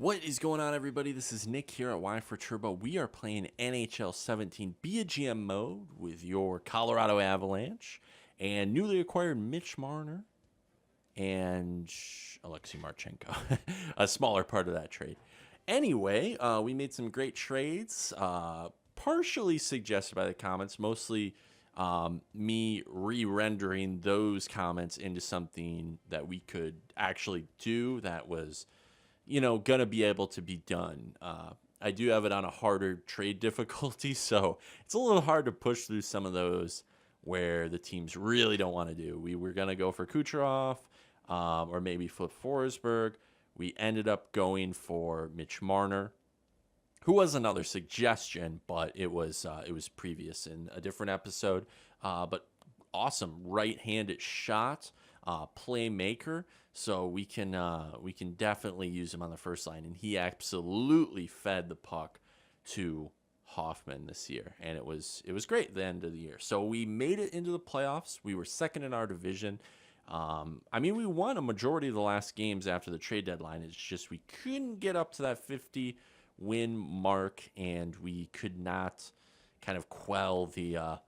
What is going on, everybody? This is Nick here at Y480. We are playing NHL 17 Be a GM mode with your Colorado Avalanche and newly acquired Mitch Marner and Alexei Marchenko, a smaller part of that trade. Anyway, we made some great trades, partially suggested by the comments, mostly me re-rendering those comments into something that we could actually do that was gonna be able to be done. I do have it on a harder trade difficulty, so it's a little hard to push through some of those where the teams really don't want to do. We were gonna go for Kucherov, or maybe flip Forsberg. We ended up going for Mitch Marner, who was another suggestion, but it was previous in a different episode. But awesome right-handed shot, playmaker. So we can definitely use him on the first line, and he absolutely fed the puck to Hoffman this year, and it was great at the end of the year. So we made it into the playoffs. We were second in our division. We won a majority of the last games after the trade deadline. It's just we couldn't get up to that 50 win mark, and we could not kind of quell the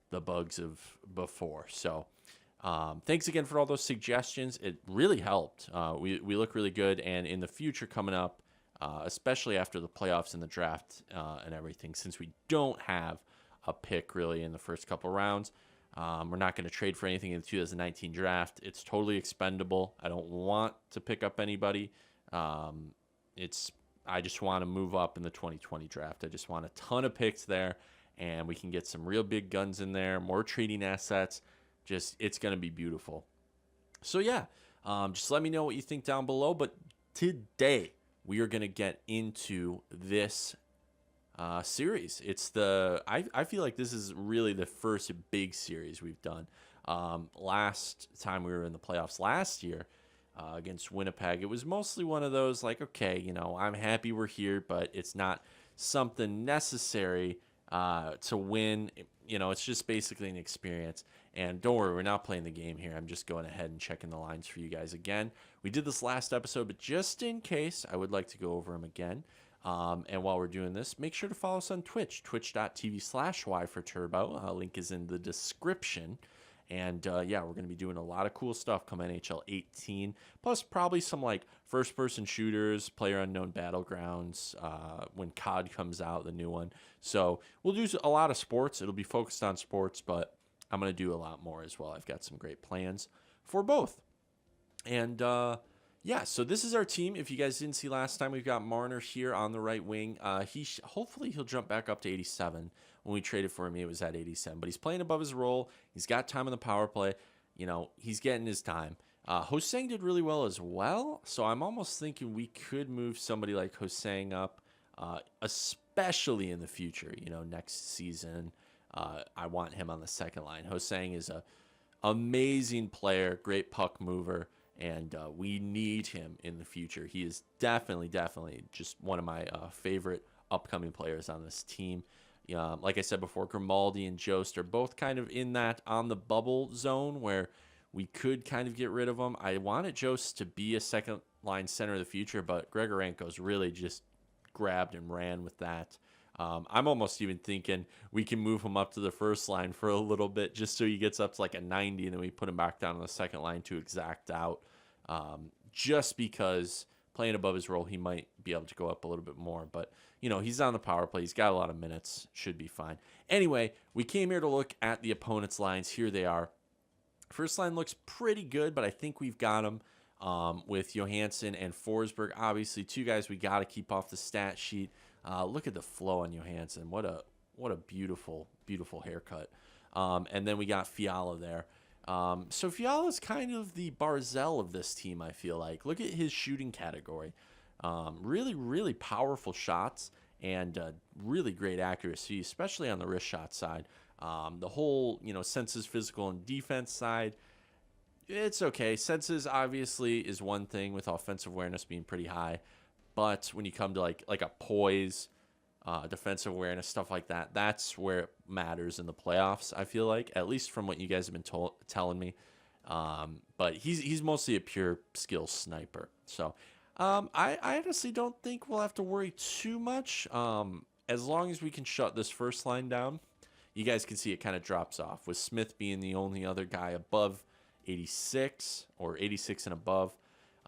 bugs of before. So. Thanks again for all those suggestions. It really helped. We look really good, and in the future coming up, especially after the playoffs and the draft and everything, since we don't have a pick really in the first couple rounds, we're not going to trade for anything in the 2019 draft. It's totally expendable. I don't want to pick up anybody. I just want to move up in the 2020 draft. I just want a ton of picks there, and we can get some real big guns in there, more trading assets. It's going to be beautiful. So, yeah, just let me know what you think down below. But today, we are going to get into this series. I feel like this is really the first big series we've done. Last time we were in the playoffs last year against Winnipeg, it was mostly one of those like, okay, I'm happy we're here, but it's not something necessary to win. It's just basically an experience. And don't worry, we're not playing the game here. I'm just going ahead and checking the lines for you guys again. We did this last episode, but just in case, I would like to go over them again. And while we're doing this, make sure to follow us on Twitch, twitch.tv/Y4Turbo. Link is in the description. And we're going to be doing a lot of cool stuff come NHL 18, plus probably some like first-person shooters, PlayerUnknown Battlegrounds, when COD comes out, the new one. So we'll do a lot of sports. It'll be focused on sports, but I'm going to do a lot more as well. I've got some great plans for both. And so this is our team. If you guys didn't see last time, we've got Marner here on the right wing. Hopefully he'll jump back up to 87. When we traded for him, he was at 87. But he's playing above his role. He's got time on the power play. He's getting his time. Hosang did really well as well. So I'm almost thinking we could move somebody like Hosang up, especially in the future. Next season, I want him on the second line. Hosang is a amazing player, great puck mover, and we need him in the future. He is definitely just one of my favorite upcoming players on this team. Like I said before, Grimaldi and Jost are both kind of in that on the bubble zone where we could kind of get rid of them. I wanted Jost to be a second line center of the future, but Grigorenko's really just grabbed and ran with that. I'm almost even thinking we can move him up to the first line for a little bit just so he gets up to like a 90, and then we put him back down on the second line to exact out. Just because playing above his role, he might be able to go up a little bit more. But, he's on the power play. He's got a lot of minutes. Should be fine. Anyway, we came here to look at the opponent's lines. Here they are. First line looks pretty good, but I think we've got them with Johansson and Forsberg. Obviously, two guys we got to keep off the stat sheet. Look at the flow on Johansson. What a beautiful, beautiful haircut. And then we got Fiala there. So Fiala's kind of the Barzell of this team, I feel like. Look at his shooting category. Really, really powerful shots and really great accuracy, especially on the wrist shot side. The whole, senses physical and defense side, it's okay. Senses obviously is one thing with offensive awareness being pretty high. But when you come to like a poise, defensive awareness, stuff like that, that's where it matters in the playoffs, I feel like, at least from what you guys have been telling me. But he's mostly a pure skill sniper. So I honestly don't think we'll have to worry too much. As long as we can shut this first line down, you guys can see it kind of drops off, with Smith being the only other guy above 86 or 86 and above.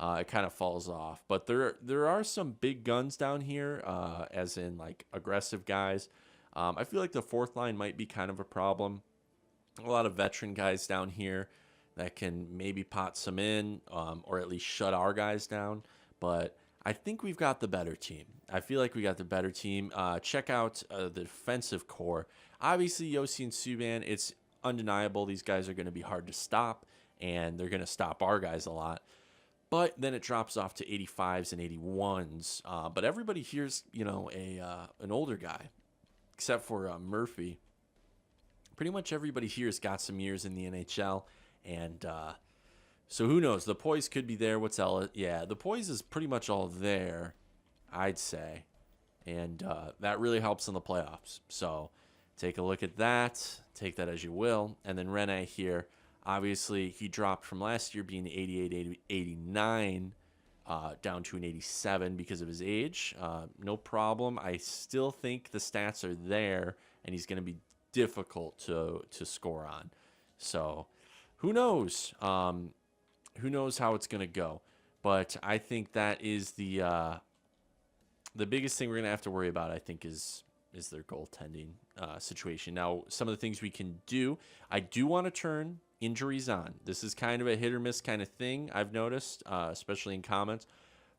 It kind of falls off. But there are some big guns down here, as in like aggressive guys. I feel like the fourth line might be kind of a problem. A lot of veteran guys down here that can maybe pot some in, or at least shut our guys down. But I think we've got the better team. I feel like we got the better team. Check out the defensive core. Obviously, Yossi and Subban, it's undeniable these guys are going to be hard to stop, and they're going to stop our guys a lot. But then it drops off to 85s and 81s. But everybody here's, an older guy, except for Murphy. Pretty much everybody here's got some years in the NHL, and so who knows? The poise could be there. What's Ella? Yeah, the poise is pretty much all there, I'd say, and that really helps in the playoffs. So take a look at that. Take that as you will. And then Rene here, obviously he dropped from last year being 88, 89 down to an 87 because of his age. No problem. I still think the stats are there, and he's going to be difficult to score on. So who knows? Who knows how it's going to go? But I think that is the biggest thing we're going to have to worry about, I think, is their goaltending situation. Now, some of the things we can do, I do want to turn injuries on. This is kind of a hit or miss kind of thing I've noticed, especially in comments.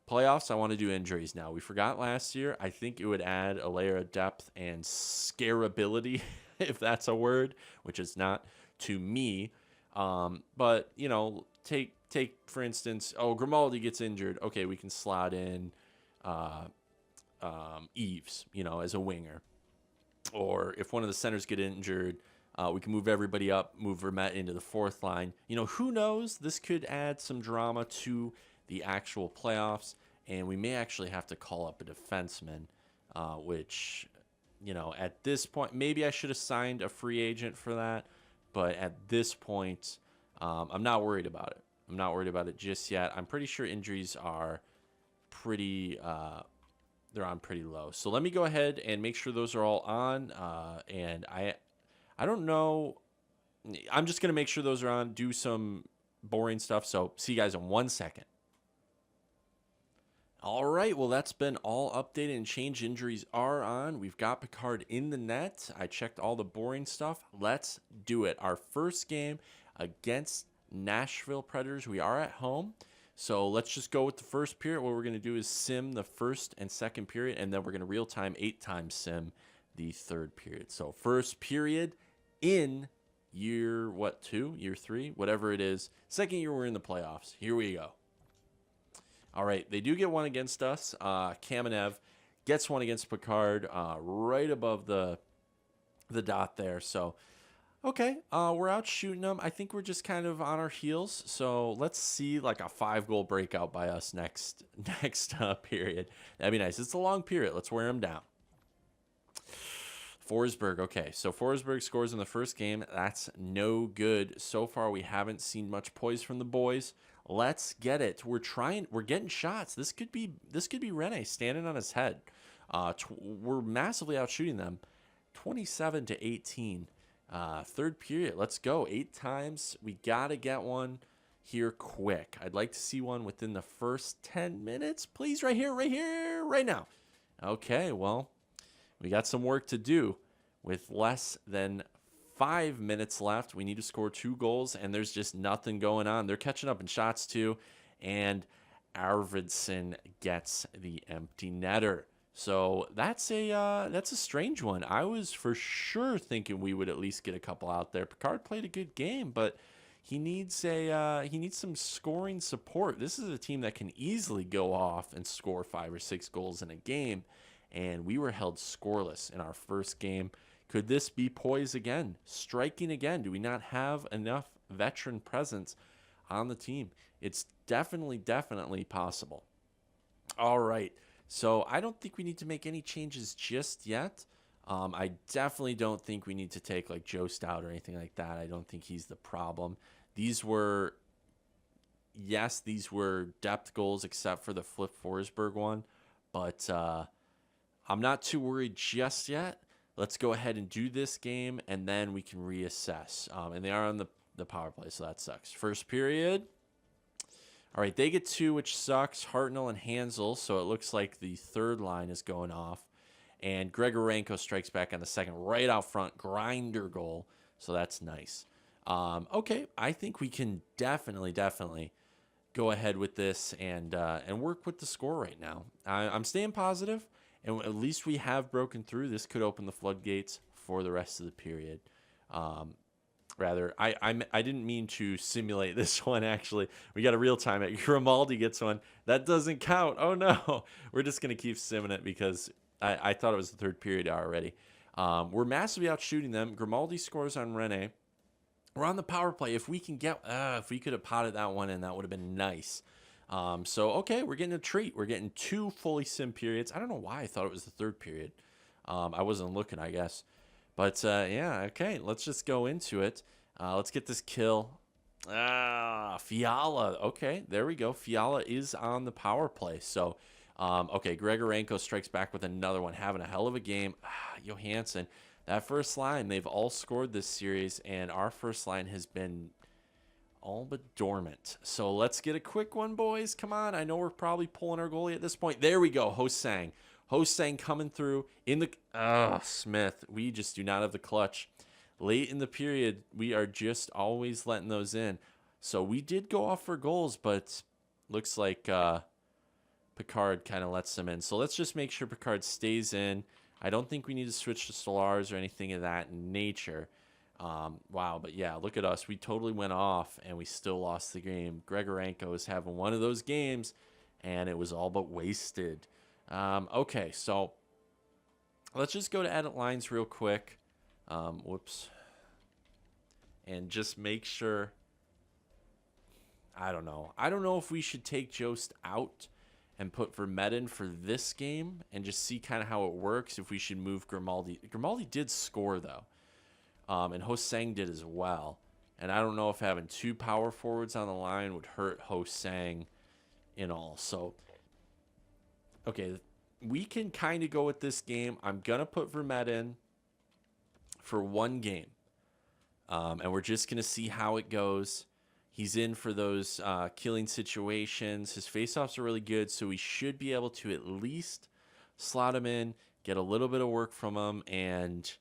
Playoffs, I want to do injuries now. We forgot last year. I think it would add a layer of depth and scareability, if that's a word, which it's not to me. But, take for instance, Grimaldi gets injured. Okay, we can slot in Eves, as a winger. Or if one of the centers get injured, we can move everybody up, move Vermette into the fourth line. Who knows? This could add some drama to the actual playoffs, and we may actually have to call up a defenseman, which, at this point, maybe I should have signed a free agent for that, but at this point, I'm not worried about it. I'm not worried about it just yet. I'm pretty sure injuries are pretty, they're on pretty low. So let me go ahead and make sure those are all on, and I don't know. I'm just going to make sure those are on, do some boring stuff. So see you guys in 1 second. All right, well, that's been all updated and changed. Injuries are on. We've got Picard in the net. I checked all the boring stuff. Let's do it. Our first game against Nashville Predators. We are at home. So let's just go with the first period. What we're going to do is sim the first and second period, and then we're going to real-time 8-time sim the third period. So first period in year, 2? Year 3? Whatever it is. Second year we're in the playoffs. Here we go. All right, they do get one against us. Kamenev gets one against Picard right above the dot there. So, okay, we're out shooting them. I think we're just kind of on our heels. So let's see like a 5-goal breakout by us next period. That'd be nice. It's a long period. Let's wear them down. Forsberg. Okay, so Forsberg scores in the first game. That's no good. So far, we haven't seen much poise from the boys. Let's get it. We're getting shots. This could be Rene standing on his head. We're massively out shooting them. 27-18. Third period. Let's go. 8 times. We got to get one here quick. I'd like to see one within the first 10 minutes. Please, right here, right now. Okay, well, we got some work to do. With less than 5 minutes left, we need to score 2 goals, and there's just nothing going on. They're catching up in shots, too, and Arvidsson gets the empty netter. So that's a strange one. I was for sure thinking we would at least get a couple out there. Picard played a good game, but he needs some scoring support. This is a team that can easily go off and score 5 or 6 goals in a game, and we were held scoreless in our first game. Could this be poise again? Striking again? Do we not have enough veteran presence on the team? It's definitely possible. All right. So I don't think we need to make any changes just yet. I definitely don't think we need to take like Joe Stout or anything like that. I don't think he's the problem. These were, yes, these were depth goals except for the Flip Forsberg one, but I'm not too worried just yet. Let's go ahead and do this game, and then we can reassess. And they are on the power play, so that sucks. First period. All right, they get 2, which sucks. Hartnell and Hansel, so it looks like the third line is going off. And Grigorenko strikes back on the second, right out front, grinder goal. So that's nice. Okay, I think we can definitely go ahead with this and work with the score right now. I'm staying positive, and at least we have broken through. This could open the floodgates for the rest of the period. Rather, I didn't mean to simulate this one, actually. We got a real time it. Grimaldi gets one. That doesn't count. Oh, no. We're just going to keep simming it because I thought it was the third period already. We're massively out shooting them. Grimaldi scores on Rene. We're on the power play. If we can get, if we could have potted that one in, that would have been nice. So, okay, we're getting a treat. We're getting 2 fully sim periods. I don't know why I thought it was the third period. I wasn't looking, I guess. But, yeah, okay, let's just go into it. Let's get this kill. Fiala. Okay, there we go. Fiala is on the power play. So, okay, Grigorenko strikes back with another one, having a hell of a game. Johansson, that first line, they've all scored this series, and our first line has been all but dormant. So let's get a quick one, boys. Come on. I know we're probably pulling our goalie at this point. There we go. Ho-Sang. Ho-Sang coming through in the... Smith. We just do not have the clutch. Late in the period, we are just always letting those in. So we did go off for goals, but looks like Picard kind of lets them in. So let's just make sure Picard stays in. I don't think we need to switch to Solars or anything of that nature. Wow, but yeah, look at us. We totally went off, and we still lost the game. Grigorenko is having one of those games, and it was all but wasted. Okay, so let's just go to edit lines real quick. Whoops. And just make sure. I don't know. I don't know if we should take Jost out and put Vermette for this game and just see kind of how it works. If we should move Grimaldi. Grimaldi did score, though. And Ho-Sang did as well. And I don't know if having 2 power forwards on the line would hurt Ho-Sang in all. So, okay, we can kind of go with this game. I'm going to put Vermette in for 1 game. And we're just going to see how it goes. He's in for those killing situations. His faceoffs are really good, so we should be able to at least slot him in, get a little bit of work from him, and,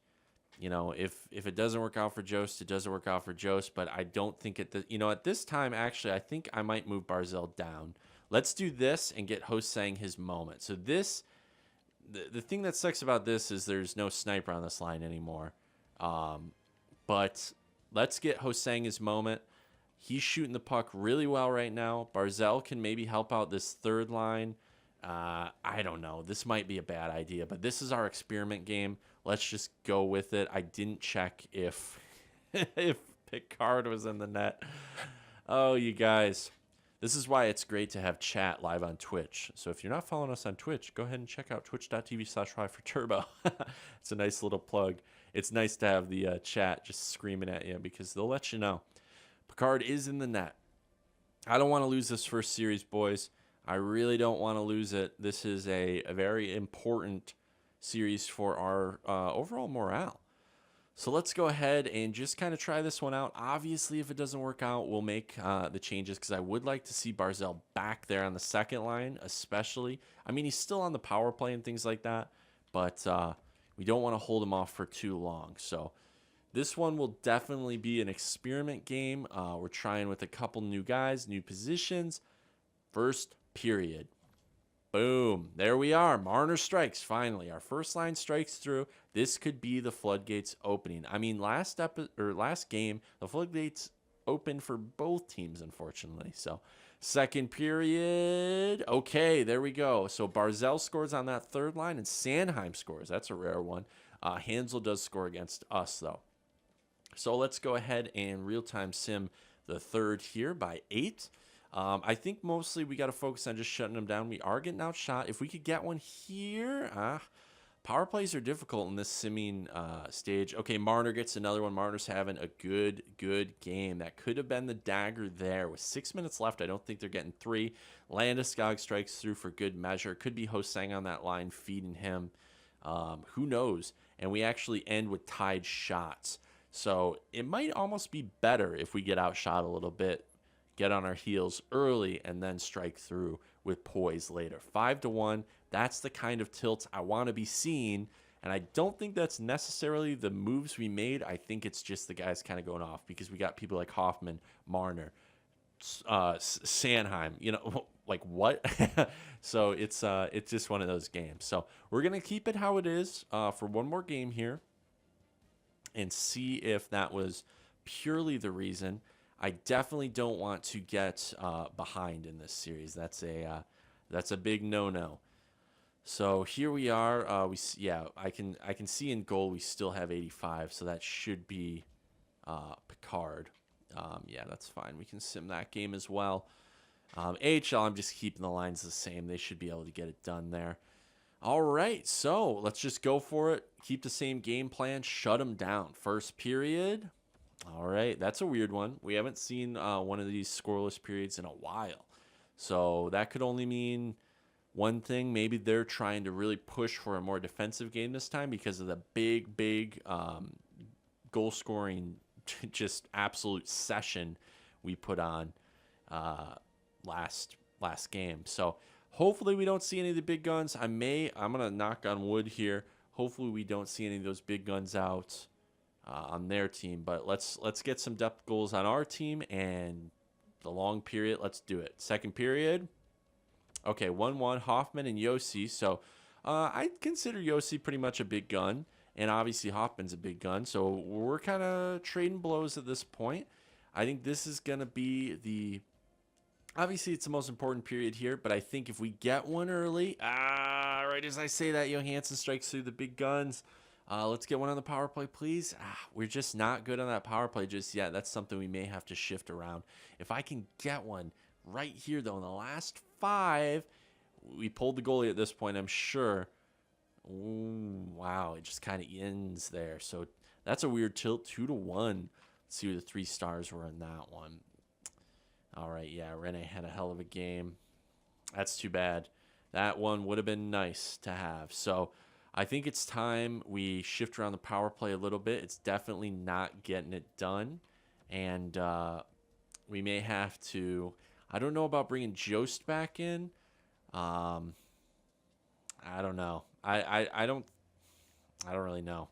you know, if it doesn't work out for Jost, it doesn't work out for Jost, but I don't think at this time, actually, I think I might move Barzal down. Let's do this and get Ho-Sang his moment. So this, the thing that sucks about this is there's no sniper on this line anymore. But let's get Ho-Sang his moment. He's shooting the puck really well right now. Barzal can maybe help out this third line. I don't know. This might be a bad idea, but this is our experiment game. Let's just go with it. I didn't check if if Picard was in the net. Oh, you guys. This is why it's great to have chat live on Twitch. So if you're not following us on Twitch, go ahead and check out twitch.tv/Y4Turbo. It's a nice little plug. It's nice to have the chat just screaming at you because they'll let you know. Picard is in the net. I don't want to lose this first series, boys. I really don't want to lose it. This is a very important series for our overall morale. So let's go ahead and just kind of try this one out. Obviously, if it doesn't work out, we'll make the changes because I would like to see Barzal back there on the second line, especially. I mean, he's still on the power play and things like that, but we don't want to hold him off for too long. So this one will definitely be an experiment game. We're trying with a couple new guys, new positions. First period. Boom. There we are. Marner strikes, finally. Our first line strikes through. This could be the floodgates opening. I mean, last game, the floodgates opened for both teams, unfortunately. So, second period. Okay, there we go. So, Barzal scores on that third line, and Sanheim scores. That's a rare one. Hansel does score against us, though. So, let's go ahead and real-time sim the third here by 8. I think mostly we got to focus on just shutting them down. We are getting outshot. If we could get one here, Power plays are difficult in this simming stage. Okay, Marner gets another one. Marner's having a good game. That could have been the dagger there. With 6 minutes left, I don't think they're getting 3. Landeskog strikes through for good measure. Could be Hosang on that line feeding him. Who knows? And we actually end with tied shots. So it might almost be better if we get outshot a little bit, get on our heels early, and then strike through with poise later. 5-1. That's the kind of tilt I want to be seeing, and I don't think that's necessarily the moves we made. I think it's just the guys kind of going off because we got people like Hoffman, Marner, Sanheim. You know, like what? So it's just one of those games. So we're gonna keep it how it is for one more game here, and see if that was purely the reason. I definitely don't want to get behind in this series. That's a big no-no. So here we are. I can see in goal we still have 85, so that should be Picard. Yeah, that's fine. We can sim that game as well. AHL, I'm just keeping the lines the same. They should be able to get it done there. All right, so let's just go for it. Keep the same game plan. Shut them down. First period. All right, that's a weird one. We haven't seen one of these scoreless periods in a while. So that could only mean one thing. Maybe they're trying to really push for a more defensive game this time because of the big goal-scoring, just absolute session we put on last game. So hopefully we don't see any of the big guns. I'm going to knock on wood here. Hopefully we don't see any of those big guns out on their team. But let's get some depth goals on our team, and the long period, let's do it. Second period. Okay, 1-1, Hoffman and Yossi. So I consider Yossi pretty much a big gun, and obviously Hoffman's a big gun. So we're kind of trading blows at this point. I think this is going to be obviously it's the most important period here, but I think if we get one early, right as I say that, Johansson strikes through the big guns. Let's get one on the power play, please. We're just not good on that power play just yet. That's something we may have to shift around. If I can get one right here, though, in the last 5, we pulled the goalie at this point, I'm sure. Ooh, wow, it just kind of ends there. So that's a weird tilt, 2-1. Let's see who the 3 stars were in that one. All right, yeah, Rene had a hell of a game. That's too bad. That one would have been nice to have. So I think it's time we shift around the power play a little bit. It's definitely not getting it done. And we may have to, I don't know about bringing Jost back in. I don't know. I don't really know.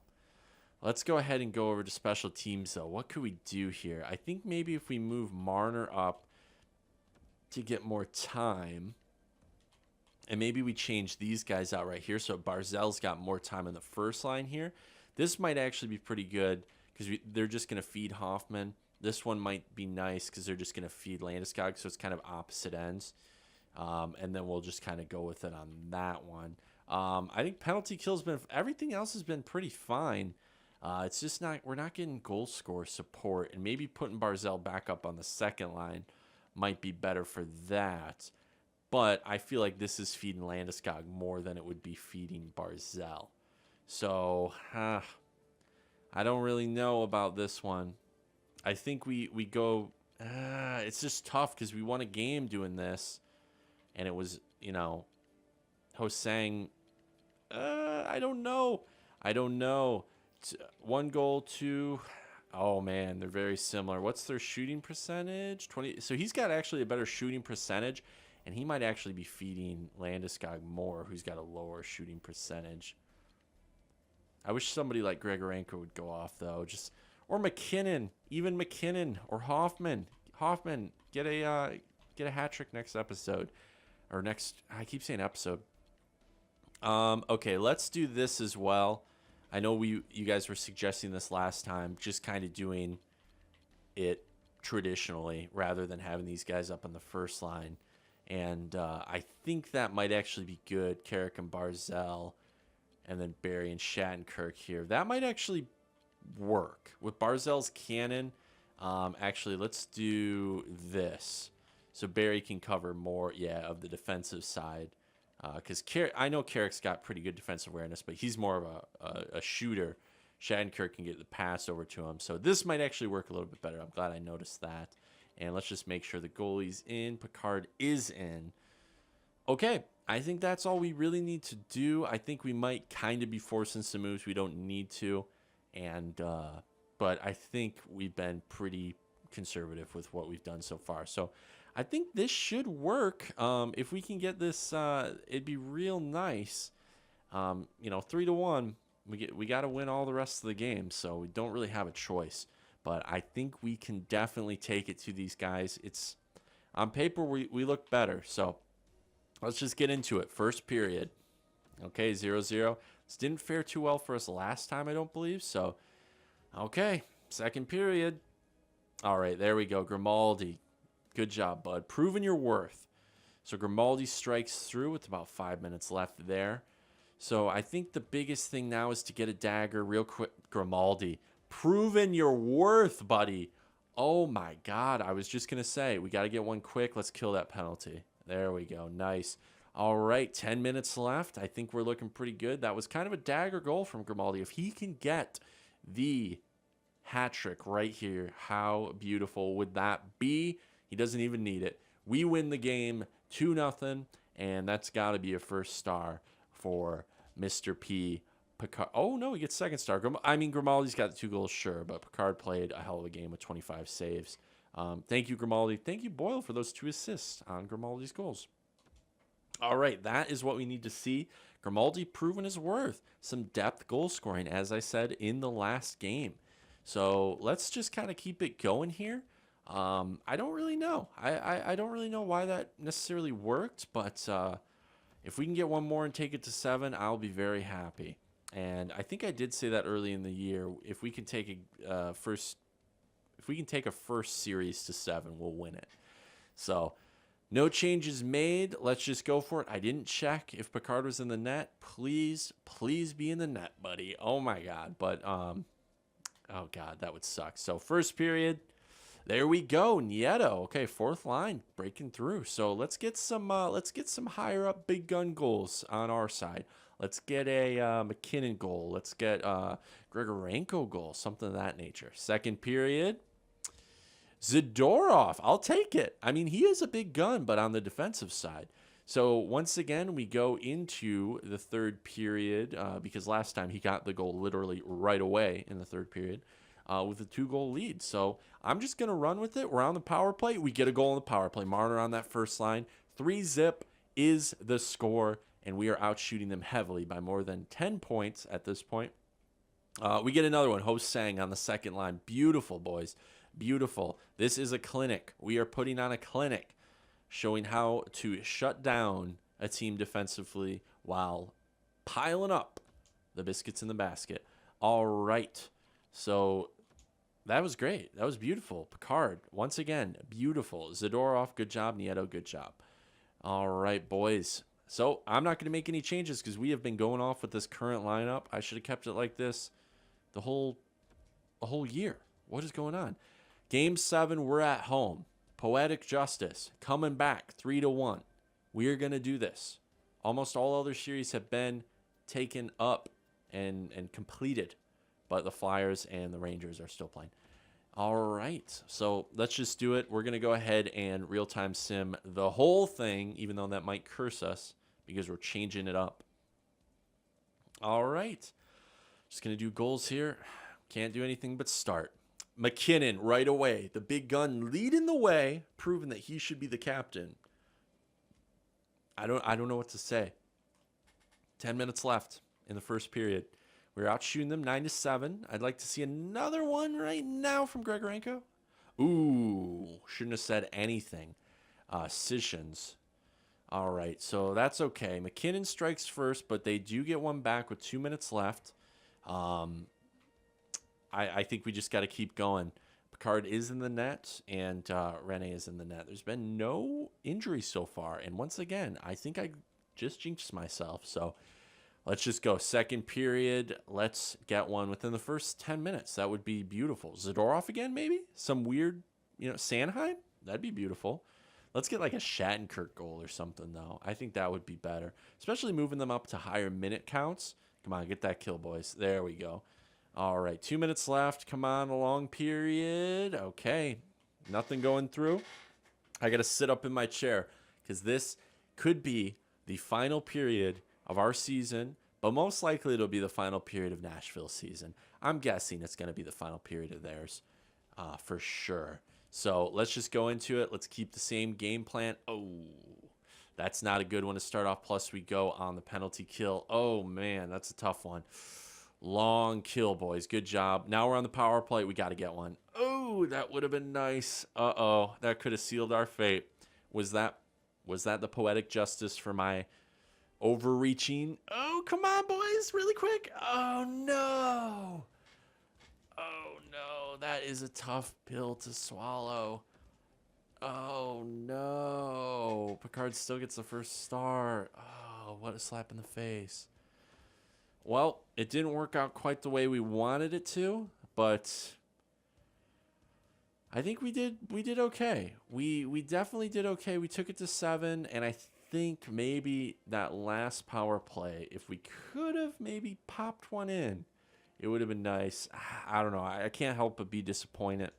Let's go ahead and go over to special teams, though. What could we do here? I think maybe if we move Marner up to get more time, and maybe we change these guys out right here so Barzell's got more time in the first line here. This might actually be pretty good because they're just going to feed Hoffman. This one might be nice because they're just going to feed Landeskog, so it's kind of opposite ends. And then we'll just kind of go with it on that one. I think penalty kills been, everything else has been pretty fine. It's just we're not getting goal score support, and maybe putting Barzell back up on the second line might be better for that. But I feel like this is feeding Landeskog more than it would be feeding Barzell. So, I don't really know about this one. I think we go, it's just tough because we won a game doing this. And it was, Hosang, I don't know. 1 goal, 2. Oh, man, they're very similar. What's their shooting percentage? 20. So he's got actually a better shooting percentage, and he might actually be feeding Landeskog more, who's got a lower shooting percentage. I wish somebody like Grigorenko would go off, though. Or McKinnon, even McKinnon, or Hoffman. Hoffman, get a hat trick next episode. Or next, I keep saying episode. Okay, let's do this as well. I know you guys were suggesting this last time, just kind of doing it traditionally rather than having these guys up on the first line. And I think that might actually be good. Carrick and Barzell, and then Barry and Shattenkirk here. That might actually work. With Barzell's cannon, actually, let's do this. So Barry can cover more, of the defensive side. Because I know Carrick's got pretty good defensive awareness, but he's more of a shooter. Shattenkirk can get the pass over to him. So this might actually work a little bit better. I'm glad I noticed that. And let's just make sure the goalie's in. Picard is in. Okay, I think that's all we really need to do. I think we might kind of be forcing some moves we don't need to. But I think we've been pretty conservative with what we've done so far. So I think this should work. If we can get this, it'd be real nice. 3-1. We got to win all the rest of the game, so we don't really have a choice. But I think we can definitely take it to these guys. It's on paper we look better. So let's just get into it. First period. Okay, 0-0. This didn't fare too well for us last time, I don't believe. So, okay, second period. All right, there we go. Grimaldi. Good job, bud. Proving your worth. So Grimaldi strikes through with about 5 minutes left there. So I think the biggest thing now is to get a dagger real quick. Grimaldi. Proving your worth, buddy. Oh, my God. I was just going to say, we got to get one quick. Let's kill that penalty. There we go. Nice. All right, 10 minutes left. I think we're looking pretty good. That was kind of a dagger goal from Grimaldi. If he can get the hat trick right here, how beautiful would that be? He doesn't even need it. We win the game 2-0, and that's got to be a first star for Mr. P. Picard. Oh, no, he gets second star. Grimaldi's got the 2 goals, sure, but Picard played a hell of a game with 25 saves. Thank you, Grimaldi. Thank you, Boyle, for those 2 assists on Grimaldi's goals. All right, that is what we need to see. Grimaldi proving his worth. Some depth goal scoring, as I said, in the last game. So let's just kind of keep it going here. I don't really know. I don't really know why that necessarily worked, but if we can get one more and take it to 7, I'll be very happy. And I think I did say that early in the year. If we can take a first series to 7, we'll win it. So no changes made. Let's just go for it. I didn't check if Picard was in the net. Please be in the net, buddy. Oh my God. But oh God, that would suck. So first period. There we go, Nieto. Okay, 4th line breaking through. So let's get some higher up big gun goals on our side. Let's get a McKinnon goal. Let's get Grigorenko goal, something of that nature. Second period, Zadorov. I'll take it. I mean, he is a big gun, but on the defensive side. So once again, we go into the third period because last time he got the goal literally right away in the third period. With a 2-goal lead. So I'm just going to run with it. We're on the power play. We get a goal on the power play. Marner on that first line. 3-zip is the score, and we are out shooting them heavily by more than 10 points at this point. We get another one. Ho Sang on the second line. Beautiful, boys. Beautiful. This is a clinic. We are putting on a clinic showing how to shut down a team defensively while piling up the biscuits in the basket. All right. So that was great. That was beautiful. Picard, once again, beautiful. Zadorov, good job. Nieto, good job. All right, boys. So I'm not going to make any changes because we have been going off with this current lineup. I should have kept it like this the whole year. What is going on? Game 7, we're at home. Poetic Justice coming back 3-1. We are going to do this. Almost all other series have been taken up and completed, but the Flyers and the Rangers are still playing. All right, so let's just do it. We're going to go ahead and real-time sim the whole thing, even though that might curse us because we're changing it up. All right, just going to do goals here. Can't do anything but start. McKinnon right away, the big gun leading the way, proving that he should be the captain. I don't know what to say. 10 minutes left in the first period. We're out shooting them 9-7. I'd like to see another one right now from Grigorenko. Ooh, shouldn't have said anything. Scissions. All right, so that's okay. McKinnon strikes first, but they do get one back with 2 minutes left. I think we just got to keep going. Picard is in the net, and Rene is in the net. There's been no injuries so far. And once again, I think I just jinxed myself. So let's just go. Second period. Let's get one within the first 10 minutes. That would be beautiful. Zadorov again, maybe? Some weird, Sanheim? That'd be beautiful. Let's get like a Shattenkirk goal or something, though. I think that would be better, especially moving them up to higher minute counts. Come on, get that kill, boys. There we go. All right, 2 minutes left. Come on, a long period. Okay, nothing going through. I got to sit up in my chair because this could be the final period of our season, but most likely it'll be the final period of Nashville's season. I'm guessing it's going to be the final period of theirs for sure. So let's just go into it. Let's keep the same game plan. Oh, that's not a good one to start off. Plus, we go on the penalty kill. Oh, man, that's a tough one. Long kill, boys. Good job. Now we're on the power play. We got to get one. Oh, that would have been nice. Uh-oh, that could have sealed our fate. Was that the poetic justice for my overreaching? Oh, come on, boys, really quick. Oh, no. Oh, no, that is a tough pill to swallow. Oh, no. Picard still gets the first star. Oh, what a slap in the face. Well, it didn't work out quite the way we wanted it to, but I think we did okay. We definitely did okay. We took it to 7, and I think maybe that last power play, if we could have maybe popped one in, it would have been nice. I don't know. I can't help but be disappointed.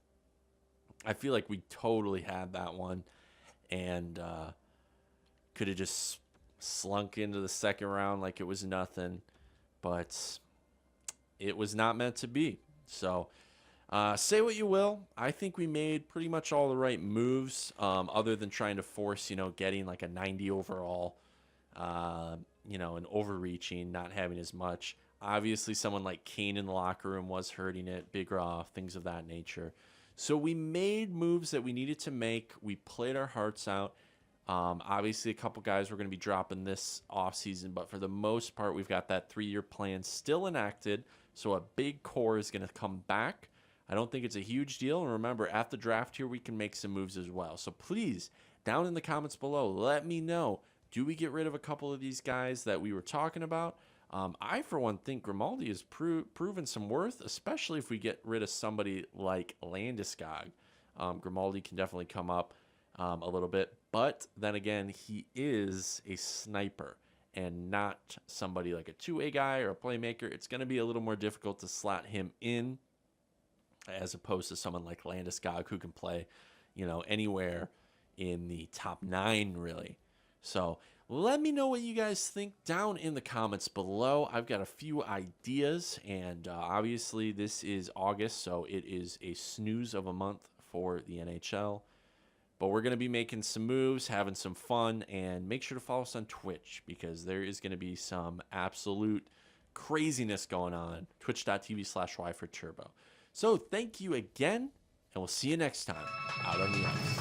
I feel like we totally had that one and could have just slunk into the second round like it was nothing. But it was not meant to be. So say what you will. I think we made pretty much all the right moves other than trying to force, getting like a 90 overall, and overreaching, not having as much. Obviously, someone like Kane in the locker room was hurting it, Big Raw, things of that nature. So we made moves that we needed to make. We played our hearts out. Obviously, a couple guys we're going to be dropping this offseason, but for the most part, we've got that 3-year plan still enacted. So a big core is going to come back. I don't think it's a huge deal. And remember, at the draft here, we can make some moves as well. So please, down in the comments below, let me know. Do we get rid of a couple of these guys that we were talking about? I, for one, think Grimaldi has proven some worth, especially if we get rid of somebody like Landeskog. Grimaldi can definitely come up a little bit. But then again, he is a sniper and not somebody like a 2A guy or a playmaker. It's going to be a little more difficult to slot him in as opposed to someone like Landeskog who can play, anywhere in the top 9, really. So let me know what you guys think down in the comments below. I've got a few ideas, and obviously this is August, so it is a snooze of a month for the NHL. But we're going to be making some moves, having some fun, and make sure to follow us on Twitch because there is going to be some absolute craziness going on. Twitch.tv/Y4Turbo. So thank you again, and we'll see you next time out on the ice.